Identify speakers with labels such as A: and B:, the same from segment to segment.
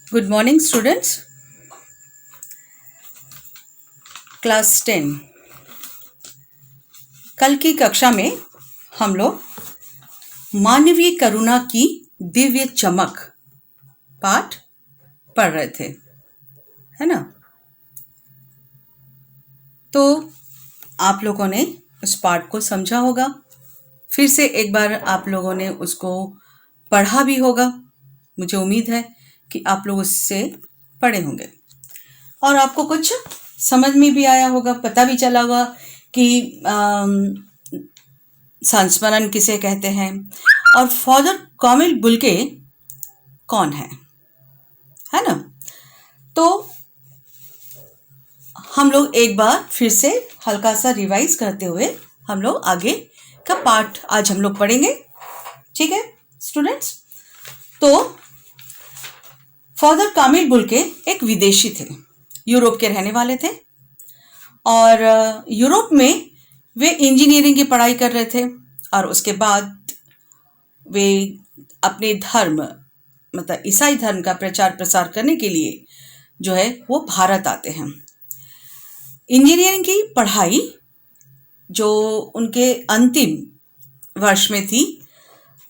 A: Good morning students. Class 10 कल की कक्षा में हम लोग मानवीय करुणा की दिव्य चमक पाठ पढ़ रहे थे, है ना। तो आप लोगों ने उस पाठ को समझा होगा, फिर से एक बार आप लोगों ने उसको पढ़ा भी होगा। मुझे उम्मीद है कि आप लोग उससे पढ़े होंगे और आपको कुछ समझ में भी आया होगा, पता भी चला होगा कि संस्मरण किसे कहते हैं और फादर कामिल बुल्के कौन है ना। तो हम लोग एक बार फिर से हल्का सा रिवाइज करते हुए हम लोग आगे का पाठ आज हम लोग पढ़ेंगे, ठीक है स्टूडेंट्स। तो फादर कामिल बुल्के एक विदेशी थे, यूरोप के रहने वाले थे और यूरोप में वे इंजीनियरिंग की पढ़ाई कर रहे थे और उसके बाद वे अपने धर्म मतलब ईसाई धर्म का प्रचार प्रसार करने के लिए जो है वो भारत आते हैं। इंजीनियरिंग की पढ़ाई जो उनके अंतिम वर्ष में थी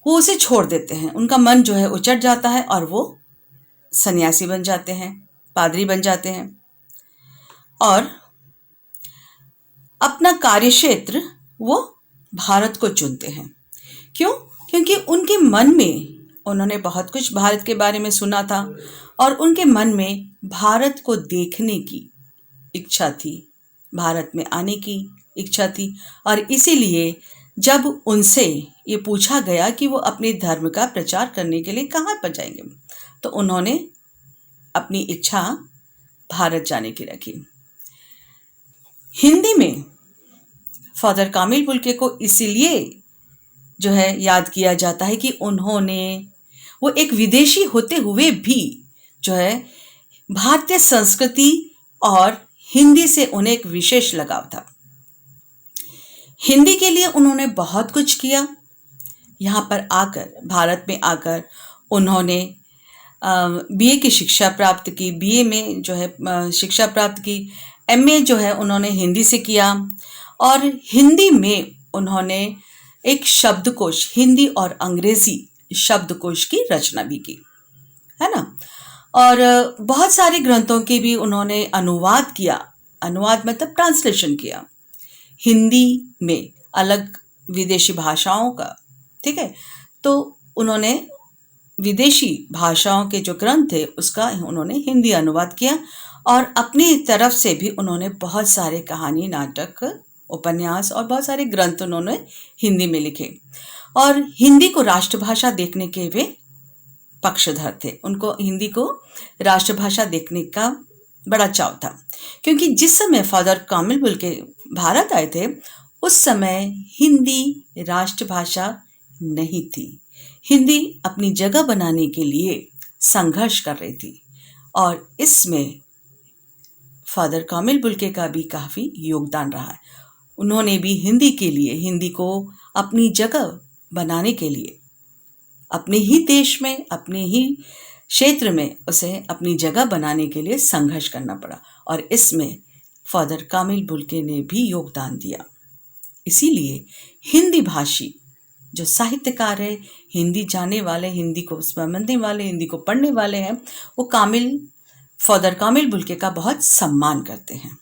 A: वो उसे छोड़ देते हैं, उनका मन जो है उचट जाता है और वो सन्यासी बन जाते हैं, पादरी बन जाते हैं और अपना कार्यक्षेत्र वो भारत को चुनते हैं। क्यों? क्योंकि उनके मन में उन्होंने बहुत कुछ भारत के बारे में सुना था और उनके मन में भारत को देखने की इच्छा थी, भारत में आने की इच्छा थी और इसीलिए जब उनसे ये पूछा गया कि वो अपने धर्म का प्रचार करने के लिए कहाँ पर जाएंगे तो उन्होंने अपनी इच्छा भारत जाने की रखी। हिंदी में फादर कामिल बुल्के को इसीलिए जो है याद किया जाता है कि वो एक विदेशी होते हुए भी जो है भारतीय संस्कृति और हिंदी से उन्हें एक विशेष लगाव था। हिंदी के लिए उन्होंने बहुत कुछ किया। यहाँ पर आकर, भारत में आकर उन्होंने बीए की शिक्षा प्राप्त की, बीए में जो है शिक्षा प्राप्त की, एमए जो है उन्होंने हिंदी से किया और हिंदी में उन्होंने एक शब्दकोश, हिंदी और अंग्रेजी शब्दकोश की रचना भी की, है ना। और बहुत सारे ग्रंथों के भी उन्होंने अनुवाद किया, अनुवाद मतलब ट्रांसलेशन किया हिंदी में अलग विदेशी भाषाओं का, ठीक है। तो उन्होंने विदेशी भाषाओं के जो ग्रंथ थे उसका उन्होंने हिंदी अनुवाद किया और अपनी तरफ से भी उन्होंने बहुत सारे कहानी, नाटक, उपन्यास और बहुत सारे ग्रंथ उन्होंने हिंदी में लिखे और हिंदी को राष्ट्रभाषा देखने के वे पक्षधर थे। उनको हिंदी को राष्ट्रभाषा देखने का बड़ा चाव था क्योंकि जिस समय फादर कामिल बुल्के भारत आए थे उस समय हिंदी राष्ट्रभाषा नहीं थी। हिंदी अपनी जगह बनाने के लिए संघर्ष कर रही थी और इसमें फादर कामिल बुल्के का भी काफ़ी योगदान रहा है। उन्होंने भी हिंदी के लिए, हिंदी को अपनी जगह बनाने के लिए अपने ही देश में, अपने ही क्षेत्र में उसे अपनी जगह बनाने के लिए संघर्ष करना पड़ा और इसमें फादर कामिल बुल्के ने भी योगदान दिया। इसीलिए हिंदी भाषी जो साहित्यकार है, हिंदी जाने वाले, हिंदी को समझने वाले, हिंदी को पढ़ने वाले हैं, वो फादर कामिल बुल्के का बहुत सम्मान करते हैं,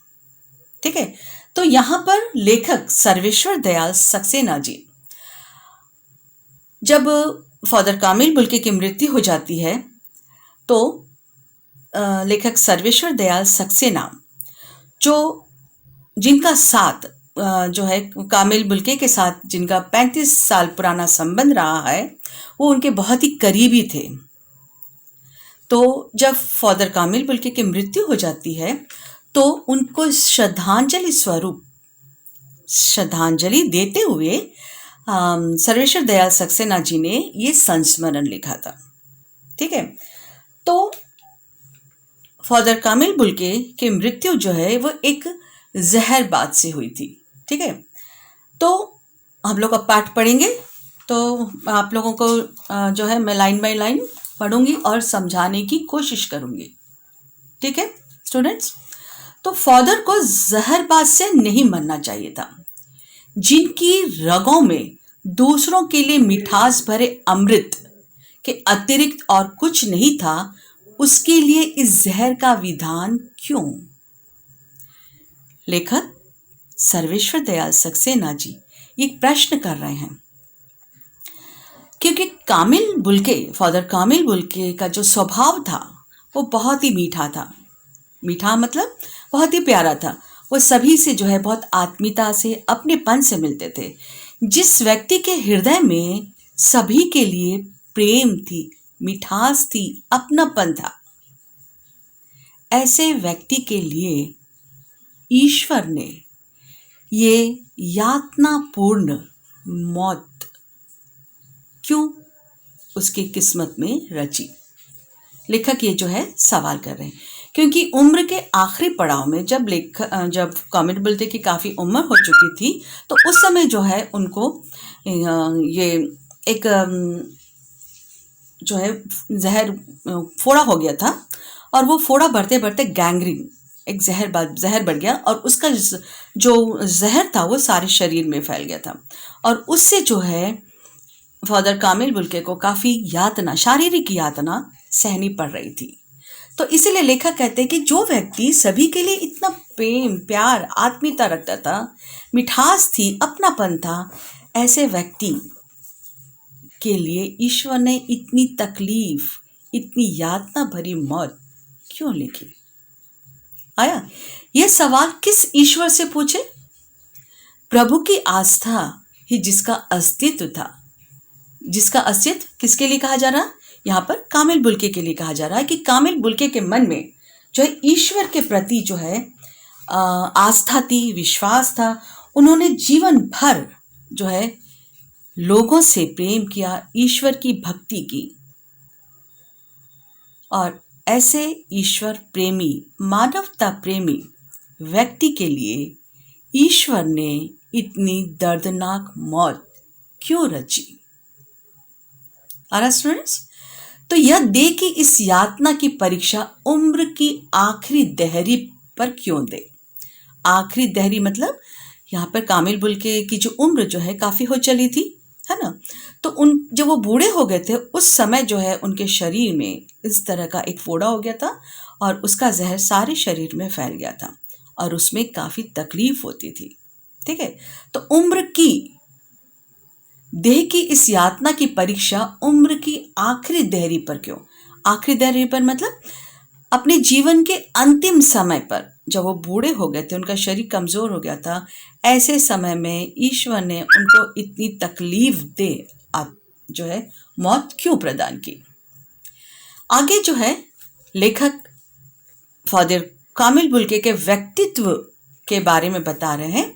A: ठीक है। तो यहाँ पर लेखक सर्वेश्वर दयाल सक्सेना जी, जब फादर कामिल बुल्के की मृत्यु हो जाती है तो लेखक सर्वेश्वर दयाल सक्सेना जिनका साथ जो है कामिल बुल्के के साथ जिनका 35 साल पुराना संबंध रहा है वो उनके बहुत ही करीबी थे। तो जब फादर कामिल बुल्के की मृत्यु हो जाती है तो उनको श्रद्धांजलि देते हुए सर्वेश्वर दयाल सक्सेना जी ने ये संस्मरण लिखा था, ठीक है। तो फादर कामिल बुल्के की मृत्यु जो है वो एक जहर बात से हुई थी, ठीक है। तो हम लोग अब पाठ पढ़ेंगे तो आप लोगों को जो है मैं लाइन बाय लाइन पढ़ूंगी और समझाने की कोशिश करूंगी। ठीक है स्टूडेंट्स, तो फादर को जहरबाज से नहीं मरना चाहिए था। जिनकी रगों में दूसरों के लिए मिठास भरे अमृत के अतिरिक्त और कुछ नहीं था, उसके लिए इस जहर का विधान क्यों? लेखक सर्वेश्वर दयाल सक्सेना जी एक प्रश्न कर रहे हैं, क्योंकि कामिल बुल्के, फादर कामिल बुल्के का जो स्वभाव था वो बहुत ही मीठा था। मीठा मतलब बहुत ही प्यारा था। वो सभी से जो है बहुत आत्मीयता से, अपनेपन से मिलते थे। जिस व्यक्ति के हृदय में सभी के लिए प्रेम थी, मिठास थी, अपनापन था, ऐसे व्यक्ति के लिए ईश्वर ने ये यातनापूर्ण मौत क्यों उसकी किस्मत में रची? लेखक ये जो है सवाल कर रहे हैं, क्योंकि उम्र के आखिरी पड़ाव में जब कामिल बुल्के की काफ़ी उम्र हो चुकी थी, तो उस समय जो है उनको ये एक जो है जहर फोड़ा हो गया था, और वो फोड़ा बढ़ते बढ़ते गैंग्रीन, एक जहर बढ़ गया, और उसका जो जहर था वो सारे शरीर में फैल गया था, और उससे जो है फादर कामिल बुल्के को काफ़ी यातना, शारीरिक यातना सहनी पड़ रही थी। तो इसीलिए लेखक कहते हैं कि जो व्यक्ति सभी के लिए इतना प्रेम, प्यार, आत्मीयता रखता था, मिठास थी, अपनापन था, ऐसे व्यक्ति के लिए ईश्वर ने इतनी तकलीफ, इतनी यातना भरी मौत क्यों लिखी? आया यह सवाल किस ईश्वर से पूछे? प्रभु की आस्था ही जिसका अस्तित्व था, जिसका अस्तित्व किसके लिए कहा जा रहा है? यहाँ पर कामिल बुल्के के लिए कहा जा रहा है कि कामिल बुल्के के मन में जो है ईश्वर के प्रति जो है आस्था थी, विश्वास था। उन्होंने जीवन भर जो है लोगों से प्रेम किया, ईश्वर की भक्ति की, और ऐसे ईश्वर प्रेमी, मानवता प्रेमी व्यक्ति के लिए ईश्वर ने इतनी दर्दनाक मौत क्यों रची? स्टूडेंट्स, तो यह दे कि इस यातना की परीक्षा उम्र की आखिरी दहरी पर क्यों दे? आखिरी दहरी मतलब यहाँ पर कामिल बुल्के की जो उम्र जो है काफ़ी हो चली थी, है ना? तो जब वो बूढ़े हो गए थे, उस समय जो है उनके शरीर में इस तरह का एक फोड़ा हो गया था, और उसका जहर सारे शरीर में फैल गया था, और उसमें काफ़ी तकलीफ होती थी। ठीक है, तो उम्र की देह की इस यातना की परीक्षा उम्र की आखिरी दहरी पर क्यों? आखिरी दहरी पर मतलब अपने जीवन के अंतिम समय पर, जब वो बूढ़े हो गए थे, उनका शरीर कमज़ोर हो गया था, ऐसे समय में ईश्वर ने उनको इतनी तकलीफ दे जो है मौत क्यों प्रदान की? आगे जो है लेखक फादर कामिल बुल्के के व्यक्तित्व के बारे में बता रहे हैं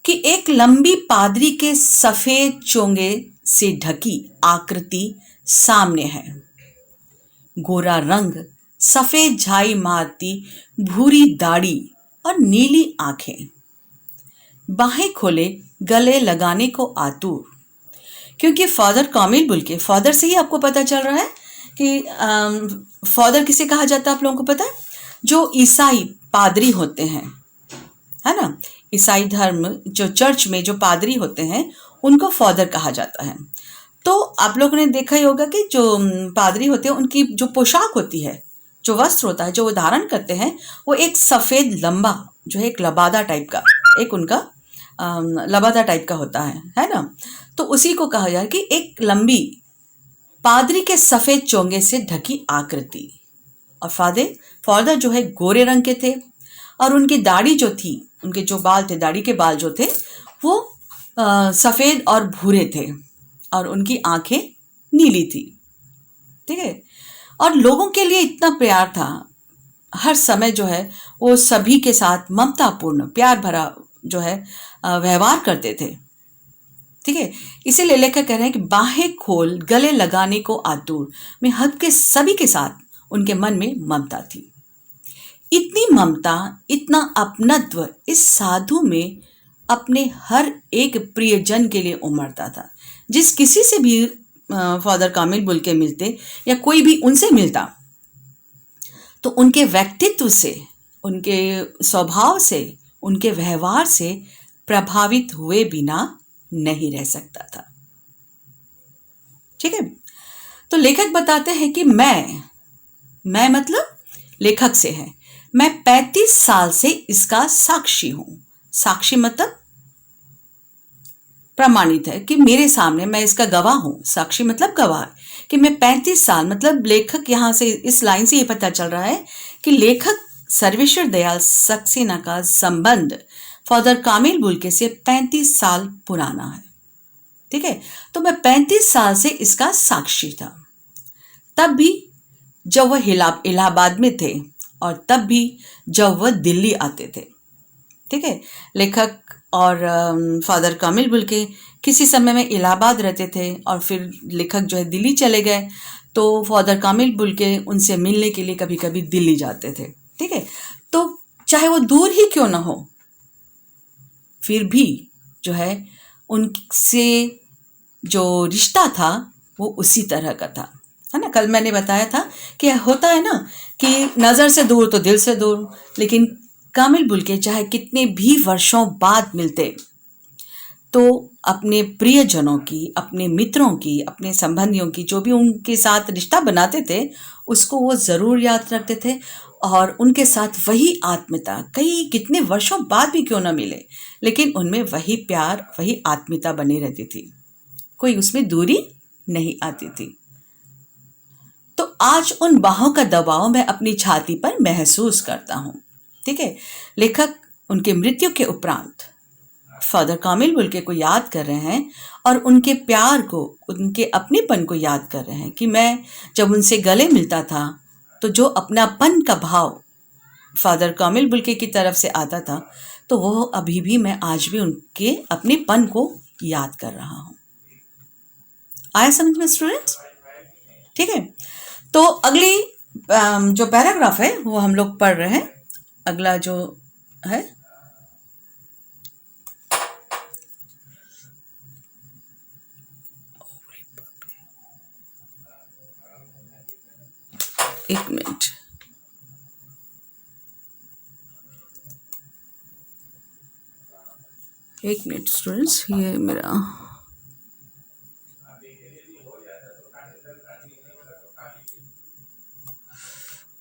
A: कि एक लंबी पादरी के सफ़ेद चोंगे से ढकी आकृति सामने है। गोरा रंग, सफ़ेद झाई मारती भूरी दाढ़ी और नीली आंखें, बाहें खोले गले लगाने को आतुर। क्योंकि फादर कामिल बुल्के, फादर से ही आपको पता चल रहा है कि फादर किसे कहा जाता है, आप लोगों को पता है? जो ईसाई पादरी होते हैं, है ना, ईसाई धर्म जो चर्च में जो पादरी होते हैं उनको फादर कहा जाता है। तो आप लोगों ने देखा ही होगा कि जो पादरी होते हैं उनकी जो पोशाक होती है, जो वस्त्र होता है जो वो धारण करते हैं, वो एक सफ़ेद लंबा जो है एक लबादा टाइप का, एक उनका लबादा टाइप का होता है ना? तो उसी को कहा जाए कि एक लंबी पादरी के सफ़ेद चोंगे से ढकी आकृति। और फादर जो है गोरे रंग के थे, और उनकी दाढ़ी जो थी, उनके जो बाल थे, दाढ़ी के बाल जो थे वो सफ़ेद और भूरे थे, और उनकी आंखें नीली थी। ठीक है, और लोगों के लिए इतना प्यार था, हर समय जो है वो सभी के साथ ममतापूर्ण, प्यार भरा जो है व्यवहार करते थे। ठीक है, इसीलिए लेखक कह रहे हैं कि बाहें खोल गले लगाने को आतुर में हद के सभी के साथ उनके मन में ममता थी। इतनी ममता, इतना अपनत्व इस साधु में अपने हर एक प्रियजन के लिए उमड़ता था। जिस किसी से भी फादर कामिल बुल्के मिलते या कोई भी उनसे मिलता, तो उनके व्यक्तित्व से, उनके स्वभाव से, उनके व्यवहार से प्रभावित हुए बिना नहीं रह सकता था। ठीक है। तो लेखक बताते हैं कि मैं मतलब लेखक से है, मैं 35 साल से इसका साक्षी हूं। साक्षी मतलब प्रमाणित है कि मेरे सामने मैं इसका गवाह हूं। साक्षी मतलब गवाह, कि मैं 35 साल, मतलब लेखक, यहां से इस लाइन से ये पता चल रहा है कि लेखक सर्वेश्वर दयाल सक्सेना का संबंध फादर कामिल बुल्के से 35 साल पुराना है। ठीक है। तो मैं 35 साल से इसका साक्षी था, तब भी जब वह इलाहाबाद में थे और तब भी जब वह दिल्ली आते थे। ठीक है। लेखक और फादर कामिल बुल्के किसी समय में इलाहाबाद रहते थे और फिर लेखक जो है दिल्ली चले गए, तो फादर कामिल बुल्के उनसे मिलने के लिए कभी कभी दिल्ली जाते थे। ठीक है। तो चाहे वो दूर ही क्यों ना हो, फिर भी जो है उनसे जो रिश्ता था वो उसी तरह का था, है ना। कल मैंने बताया था कि होता है ना कि नज़र से दूर तो दिल से दूर, लेकिन कामिल बुल्के चाहे कितने भी वर्षों बाद मिलते तो अपने प्रियजनों की, अपने मित्रों की, अपने संबंधियों की, जो भी उनके साथ रिश्ता बनाते थे उसको वो ज़रूर याद रखते थे और उनके साथ वही आत्मीयता, कई कितने वर्षों बाद भी क्यों ना मिले, लेकिन उनमें वही प्यार, वही आत्मीयता बनी रहती थी, कोई उसमें दूरी नहीं आती थी। तो आज उन बाहों का दबाव मैं अपनी छाती पर महसूस करता हूँ। ठीक है। लेखक उनके मृत्यु के उपरांत फादर कामिल बुल्के को याद कर रहे हैं और उनके प्यार को, उनके अपनेपन को याद कर रहे हैं कि मैं जब उनसे गले मिलता था तो जो अपनापन का भाव फादर कामिल बुल्के की तरफ से आता था, तो वो अभी भी, मैं आज भी उनके अपनेपन को याद कर रहा हूँ। आया समझ में स्टूडेंट्स? ठीक है। तो अगली जो पैराग्राफ है वो हम लोग पढ़ रहे हैं। अगला जो है, एक मिनट, स्टूडेंट्स, ये मेरा,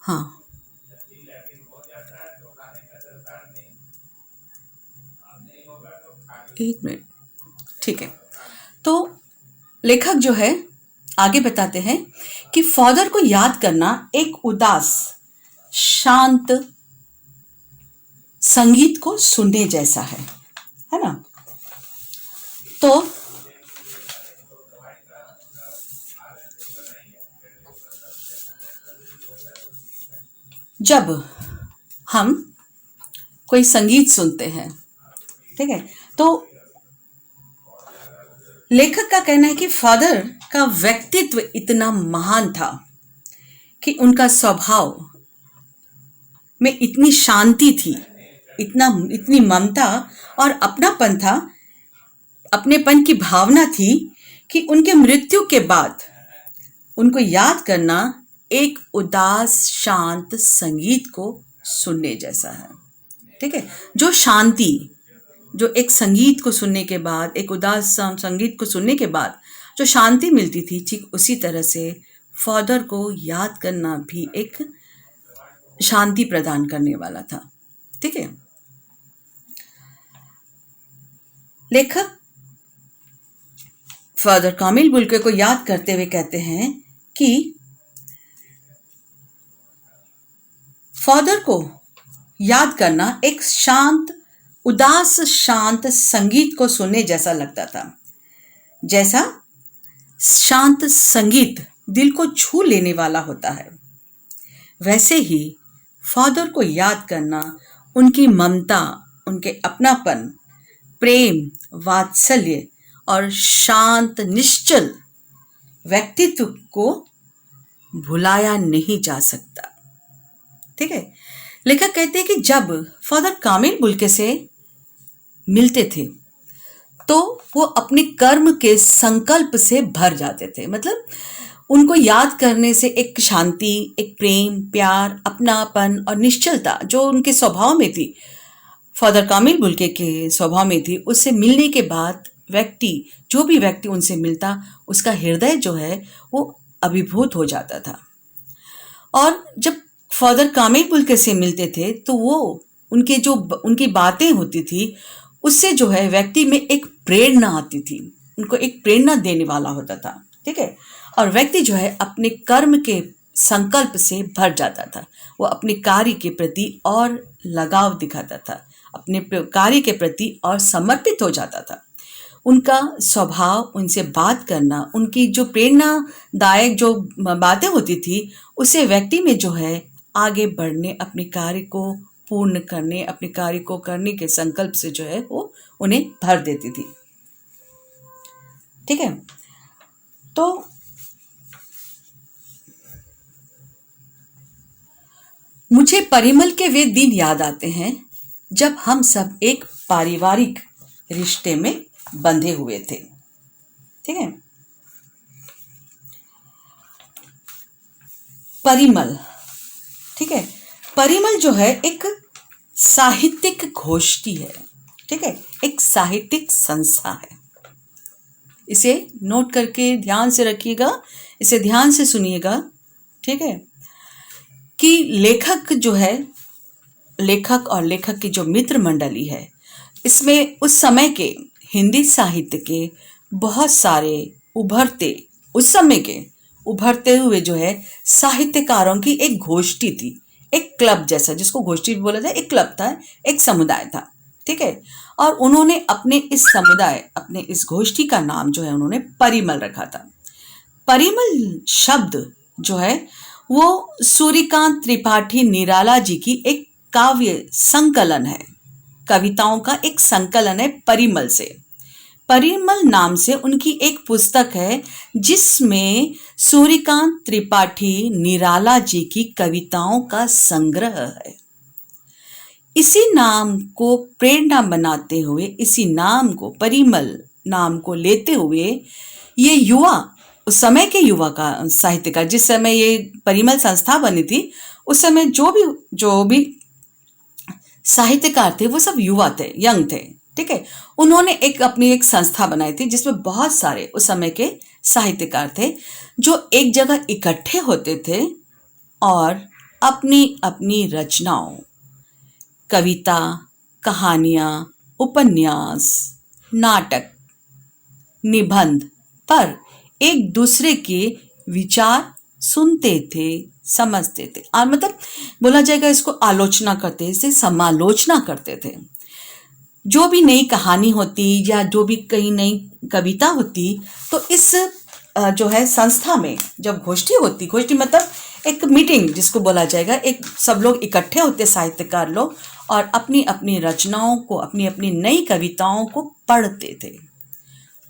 A: हाँ, एक मिनट, ठीक है। तो लेखक जो है आगे बताते हैं कि फादर को याद करना एक उदास शांत संगीत को सुनने जैसा है ना। तो जब हम कोई संगीत सुनते हैं, ठीक है, तो लेखक का कहना है कि फादर का व्यक्तित्व इतना महान था कि उनका स्वभाव में इतनी शांति थी, इतनी ममता और अपनापन था, अपनेपन की भावना थी कि उनके मृत्यु के बाद उनको याद करना एक उदास शांत संगीत को सुनने जैसा है। ठीक है। जो शांति, जो एक संगीत को सुनने के बाद, एक उदास संगीत को सुनने के बाद जो शांति मिलती थी, ठीक उसी तरह से फादर को याद करना भी एक शांति प्रदान करने वाला था। ठीक है। लेखक फादर कामिल बुल्के को याद करते हुए कहते हैं कि फादर को याद करना एक शांत, उदास शांत संगीत को सुनने जैसा लगता था। जैसा शांत संगीत दिल को छू लेने वाला होता है, वैसे ही फादर को याद करना उनकी ममता, उनके अपनापन, प्रेम, वात्सल्य और शांत निश्चल व्यक्तित्व को भुलाया नहीं जा सकता। ठीक है। लेखक कहते हैं कि जब फादर कामिल बुल्के से मिलते थे तो वो अपने कर्म के संकल्प से भर जाते थे। मतलब उनको याद करने से एक शांति, एक प्रेम, प्यार, अपनापन और निश्चलता जो उनके स्वभाव में थी, फादर कामिल बुल्के के स्वभाव में थी, उससे मिलने के बाद जो भी व्यक्ति उनसे मिलता, उसका हृदय जो है वो अभिभूत हो जाता था। और जब फादर कामिल बुल्के से मिलते थे तो वो उनकी बातें होती थी, उससे जो है व्यक्ति में एक प्रेरणा आती थी, उनको एक प्रेरणा देने वाला होता था। ठीक है। और व्यक्ति जो है अपने कर्म के संकल्प से भर जाता था। वो अपने कार्य के प्रति और लगाव दिखाता था, अपने कार्य के प्रति और समर्पित हो जाता था। उनका स्वभाव, उनसे बात करना, उनकी जो प्रेरणादायक जो बातें होती थी, उससे व्यक्ति में जो है आगे बढ़ने, अपने कार्य को पूर्ण करने, अपने कार्य को करने के संकल्प से जो है वो उन्हें भर देती थी। ठीक है। तो मुझे परिमल के वे दिन याद आते हैं जब हम सब एक पारिवारिक रिश्ते में बंधे हुए थे। ठीक है। परिमल, ठीक है, परिमल जो है एक साहित्यिक गोष्ठी है। ठीक है, एक साहित्यिक संस्था है। इसे नोट करके ध्यान से रखिएगा, इसे ध्यान से सुनिएगा। ठीक है, कि लेखक जो है, लेखक और लेखक की जो मित्र मंडली है, इसमें उस समय के हिंदी साहित्य के बहुत सारे उस समय के उभरते हुए जो है साहित्यकारों की एक गोष्ठी थी, एक क्लब जैसा, जिसको गोष्ठी भी बोला जाए, एक क्लब था, एक समुदाय था। ठीक है। और उन्होंने अपने इस गोष्ठी का नाम जो है उन्होंने परिमल रखा था। परिमल शब्द जो है वो सूर्यकांत त्रिपाठी निराला जी की एक काव्य संकलन है, कविताओं का एक संकलन है परिमल से। परिमल नाम से उनकी एक पुस्तक है जिसमें सूर्यकांत त्रिपाठी निराला जी की कविताओं का संग्रह है। इसी नाम को प्रेरणा बनाते हुए, इसी नाम को, परिमल नाम को लेते हुए, ये युवा, उस समय के युवा का साहित्यकार, जिस समय ये परिमल संस्था बनी थी, उस समय जो भी साहित्यकार थे वो सब युवा थे, यंग थे। ठीक है। उन्होंने अपनी एक संस्था बनाई थी जिसमें बहुत सारे उस समय के साहित्यकार थे जो एक जगह इकट्ठे होते थे और अपनी अपनी रचनाओं, कविता, कहानियां, उपन्यास, नाटक, निबंध पर एक दूसरे के विचार सुनते थे, समझते थे, और मतलब बोला जाएगा इसको आलोचना करते, इसे समालोचना करते थे। जो भी नई कहानी होती या जो भी कहीं नई कविता होती, तो इस जो है संस्था में जब गोष्ठी मतलब एक मीटिंग जिसको बोला जाएगा, एक सब लोग इकट्ठे होते, साहित्यकार लोग, और अपनी अपनी रचनाओं को, अपनी अपनी नई कविताओं को पढ़ते थे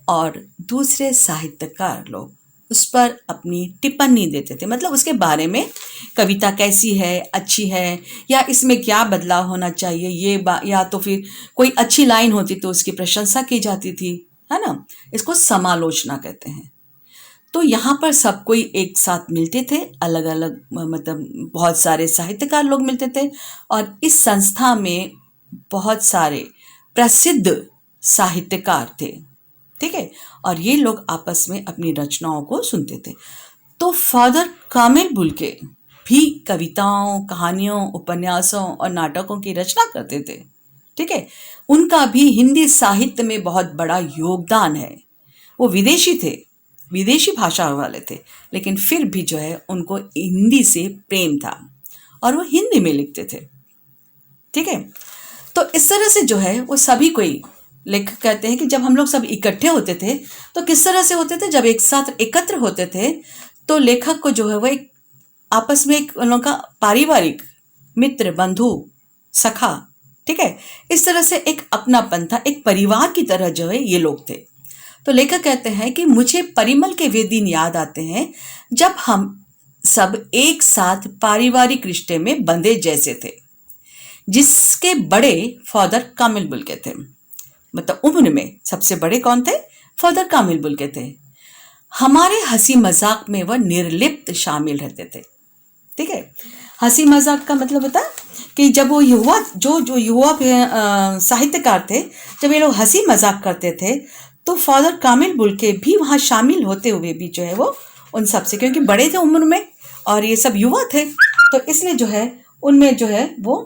A: और दूसरे साहित्यकार लोग उस पर अपनी टिप्पणी देते थे। मतलब उसके बारे में, कविता कैसी है, अच्छी है, या इसमें क्या बदलाव होना चाहिए, या तो फिर कोई अच्छी लाइन होती तो उसकी प्रशंसा की जाती थी, है ना। इसको समालोचना कहते हैं। तो यहाँ पर सब कोई एक साथ मिलते थे, अलग अलग, मतलब बहुत सारे साहित्यकार लोग मिलते थे, और इस संस्था में बहुत सारे प्रसिद्ध साहित्यकार थे। ठीक है। और ये लोग आपस में अपनी रचनाओं को सुनते थे। तो फादर कामिल बुल्के भी कविताओं, कहानियों, उपन्यासों और नाटकों की रचना करते थे। ठीक है। उनका भी हिंदी साहित्य में बहुत बड़ा योगदान है। वो विदेशी थे, विदेशी भाषा वाले थे, लेकिन फिर भी जो है उनको हिंदी से प्रेम था और वो हिंदी में लिखते थे। ठीक है। तो इस तरह से जो है वो सभी कोई, लेखक कहते हैं कि जब हम लोग सब इकट्ठे होते थे तो किस तरह से होते थे, जब एक साथ एकत्र होते थे तो लेखक को जो है वो एक आपस में एक उन लोगों का पारिवारिक मित्र, बंधु, सखा, ठीक है, इस तरह से एक अपनापन था, एक परिवार की तरह जो है ये लोग थे। तो लेखक कहते हैं कि मुझे परिमल के वे दिन याद आते हैं जब हम सब एक साथ पारिवारिक रिश्ते में बंधे जैसे थे, जिसके बड़े फादर कामिल बुल्के थे। मतलब उम्र में सबसे बड़े कौन थे? फादर कामिल बुल्के थे। हमारे हंसी मजाक में वह निर्लिप्त शामिल रहते थे। ठीक है, हंसी मजाक का मतलब होता है कि जब वो युवा जो युवा साहित्यकार थे, जब ये लोग हंसी मजाक करते थे तो फादर कामिल बुल्के भी वहाँ शामिल होते हुए भी जो है वो उन सब से, क्योंकि बड़े थे उम्र में और ये सब युवा थे, तो इसलिए जो है उनमें जो है वो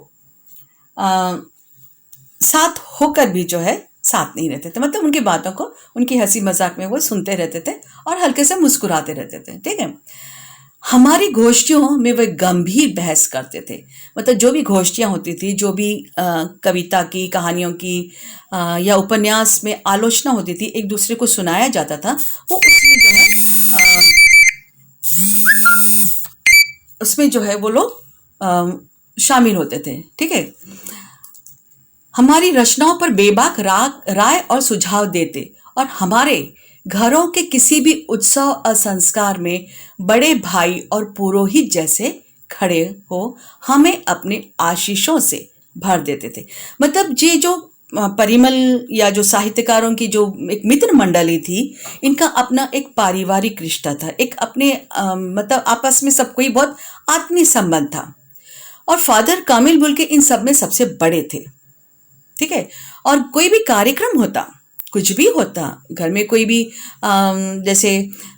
A: आ, साथ होकर भी जो है साथ नहीं रहते थे, मतलब उनकी बातों को, उनकी हंसी मजाक में वो सुनते रहते थे और हल्के से मुस्कुराते रहते थे। ठीक है, हमारी गोष्ठियों में वे गंभीर बहस करते थे, मतलब जो भी गोष्ठियाँ होती थी, जो भी कविता की, कहानियों की या उपन्यास में आलोचना होती थी, एक दूसरे को सुनाया जाता था, वो उसमें जो है वो लोग शामिल होते थे। ठीक है, हमारी रचनाओं पर बेबाक राय और सुझाव देते और हमारे घरों के किसी भी उत्सव और संस्कार में बड़े भाई और पुरोहित जैसे खड़े हो हमें अपने आशीषों से भर देते थे। मतलब ये जो परिमल या जो साहित्यकारों की जो एक मित्र मंडली थी, इनका अपना एक पारिवारिक रिश्ता था, एक अपने मतलब आपस में सब कोई बहुत आत्मीय संबंध था और फादर कामिल बुल्के इन सब में सबसे बड़े थे। ठीक है, और कोई भी कार्यक्रम होता, कुछ भी होता घर में, कोई भी जैसे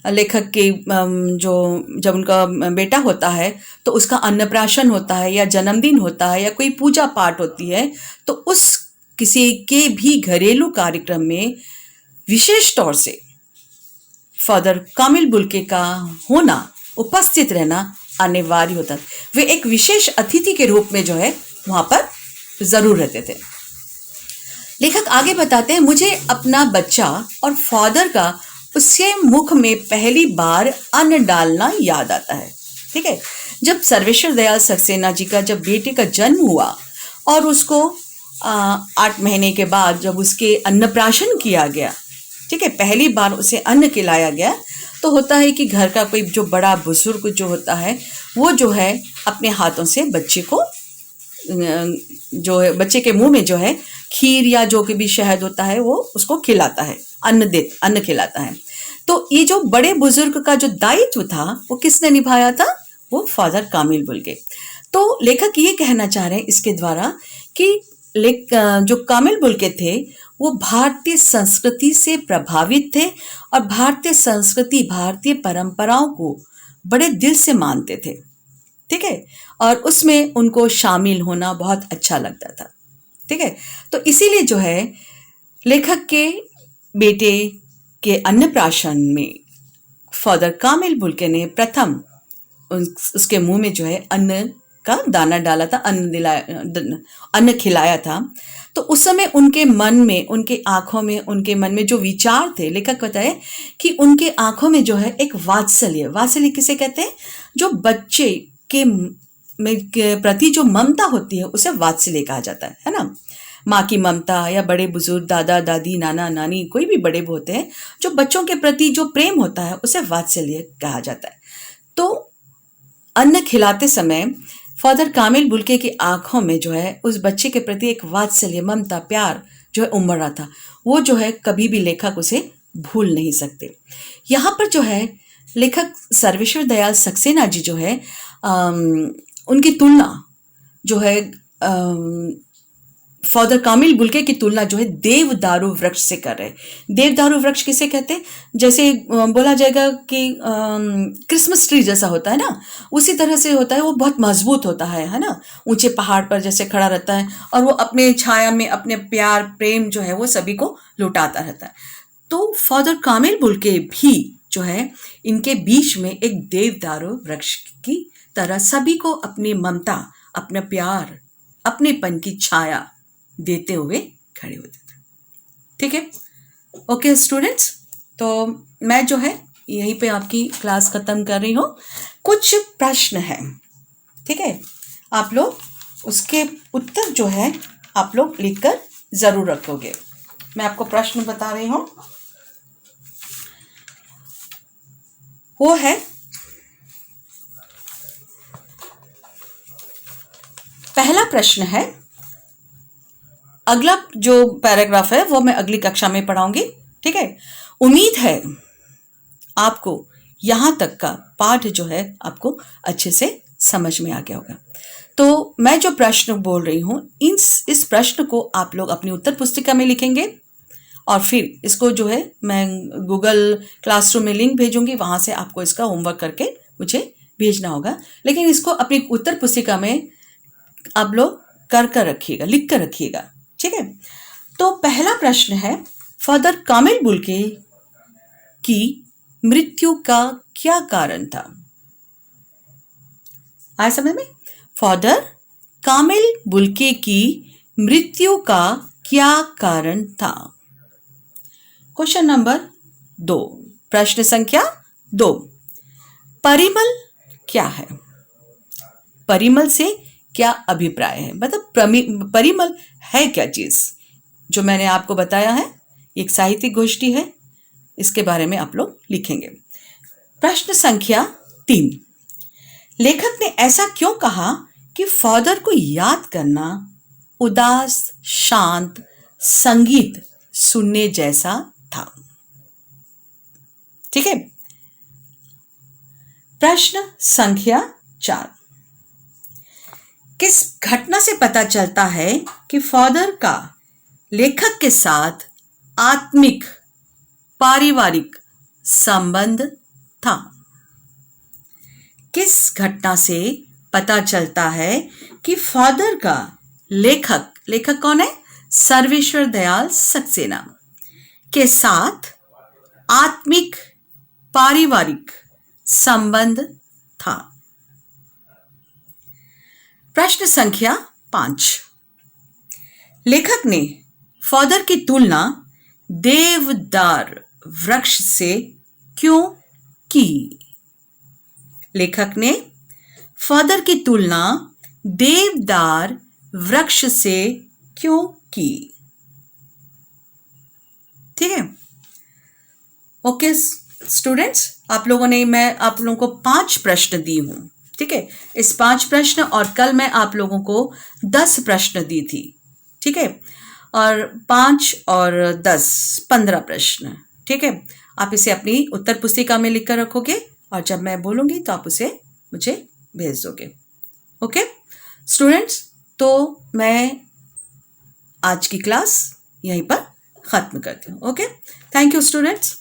A: लेखक के जो जब उनका बेटा होता है तो उसका अन्नप्राशन होता है या जन्मदिन होता है या कोई पूजा पाठ होती है, तो उस किसी के भी घरेलू कार्यक्रम में विशेष तौर से फादर कामिल बुल्के का होना, उपस्थित रहना अनिवार्य होता। वे एक विशेष अतिथि के रूप में जो है वहां पर जरूर रहते थे। लेखक आगे बताते हैं, मुझे अपना बच्चा और फादर का उसके मुख में पहली बार अन्न डालना याद आता है। ठीक है, जब सर्वेश्वर दयाल सक्सेना जी का जब बेटे का जन्म हुआ और उसको 8 महीने के बाद जब उसके अन्नप्राशन किया गया, ठीक है, पहली बार उसे अन्न खिलाया गया, तो होता है कि घर का कोई जो बड़ा बुजुर्ग जो होता है वो जो है अपने हाथों से बच्चे को जो है बच्चे के मुंह में जो है खीर या जो कि भी शहद होता है वो उसको खिलाता है, अन्न खिलाता है। तो ये जो बड़े बुजुर्ग का जो दायित्व था वो किसने निभाया था? वो फादर कामिल बुल्के। तो लेखक ये कहना चाह रहे हैं इसके द्वारा कि जो कामिल बुल्के थे वो भारतीय संस्कृति से प्रभावित थे और भारतीय संस्कृति, भारतीय परंपराओं को बड़े दिल से मानते थे। ठीक है, और उसमें उनको शामिल होना बहुत अच्छा लगता था। ठीक है, तो इसीलिए जो है लेखक के बेटे के अन्नप्राशन में फादर कामिल बुल्के ने प्रथम उसके मुंह में जो है अन्न का दाना डाला था, अन्न खिलाया था। तो उस समय उनके मन में, उनके आंखों में, उनके मन में जो विचार थे, लेखक बताए कि उनके आंखों में जो है एक वात्सल्य किसे कहते हैं? जो बच्चे के प्रति जो ममता होती है उसे वात्सल्य कहा जाता है ना। माँ की ममता या बड़े बुजुर्ग, दादा दादी, नाना नानी, कोई भी बड़े होते हैं, जो बच्चों के प्रति जो प्रेम होता है उसे वात्सल्य कहा जाता है। तो अन्न खिलाते समय फादर कामिल बुल्के की आंखों में जो है उस बच्चे के प्रति एक वात्सल्य, ममता, प्यार जो है उमड़ रहा था। वो जो है कभी भी लेखक उसे भूल नहीं सकते। यहाँ पर जो है लेखक सर्वेश्वर दयाल सक्सेना जी जो है उनकी तुलना जो है फादर कामिल बुल्के की तुलना जो है देवदारू वृक्ष से कर रहे हैं। देवदारू वृक्ष किसे कहते हैं? जैसे बोला जाएगा कि क्रिसमस ट्री जैसा होता है ना, उसी तरह से होता है। वो बहुत मजबूत होता है ना, ऊंचे पहाड़ पर जैसे खड़ा रहता है और वो अपने छाया में अपने प्यार प्रेम जो है वो सभी को लुटाता रहता है। तो फादर कामिल बुल्के भी जो है इनके बीच में एक देवदारू वृक्ष की तरह सभी को अपनी ममता, अपना प्यार, अपनेपन की छाया देते हुए खड़े होते थे। ठीक है, ओके स्टूडेंट्स, तो मैं जो है यहीं पे आपकी क्लास खत्म कर रही हूँ। कुछ प्रश्न है, ठीक है, आप लोग उसके उत्तर जो है आप लोग लिखकर जरूर रखोगे। मैं आपको प्रश्न बता रही हूँ, वो है पहला प्रश्न है, अगला जो पैराग्राफ है वो मैं अगली कक्षा में पढ़ाऊंगी। ठीक है, उम्मीद है आपको यहाँ तक का पाठ जो है आपको अच्छे से समझ में आ गया होगा। तो मैं जो प्रश्न बोल रही हूँ इस प्रश्न को आप लोग अपनी उत्तर पुस्तिका में लिखेंगे और फिर इसको जो है मैं गूगल क्लासरूम में लिंक भेजूंगी, वहाँ से आपको इसका होमवर्क करके मुझे भेजना होगा। लेकिन इसको अपनी उत्तर पुस्तिका में आप लोग कर रखिएगा, लिख कर रखिएगा। ठीक है, तो पहला प्रश्न है, फादर कामिल बुल्के की मृत्यु का क्या कारण था? आया समझ में? फादर कामिल बुल्के की मृत्यु का क्या कारण था? क्वेश्चन नंबर 2, प्रश्न संख्या 2, परिमल क्या है? परिमल से क्या अभिप्राय है? मतलब परिमल है क्या चीज? जो मैंने आपको बताया है एक साहित्यिक गोष्ठी है, इसके बारे में आप लोग लिखेंगे। प्रश्न संख्या 3, लेखक ने ऐसा क्यों कहा कि फादर को याद करना उदास शांत संगीत सुनने जैसा था? ठीक है। प्रश्न संख्या 4, किस घटना से पता चलता है कि फादर का लेखक के साथ आत्मिक पारिवारिक संबंध था? किस घटना से पता चलता है कि फादर का लेखक कौन है? सर्वेश्वर दयाल सक्सेना के साथ आत्मिक पारिवारिक संबंध था? प्रश्न संख्या 5, लेखक ने फादर की तुलना देवदार वृक्ष से क्यों की? लेखक ने फादर की तुलना देवदार वृक्ष से क्यों की? ठीक है, ओके स्टूडेंट्स, मैं आप लोगों को 5 प्रश्न दी हूं। ठीक है, इस 5 प्रश्न और कल मैं आप लोगों को 10 प्रश्न दी थी। ठीक है, और 5 और 10 15 प्रश्न। ठीक है, आप इसे अपनी उत्तर पुस्तिका में लिख कर रखोगे और जब मैं बोलूंगी तो आप उसे मुझे भेज दोगे। ओके स्टूडेंट्स, तो मैं आज की क्लास यहीं पर खत्म करती हूँ। Okay, thank you students.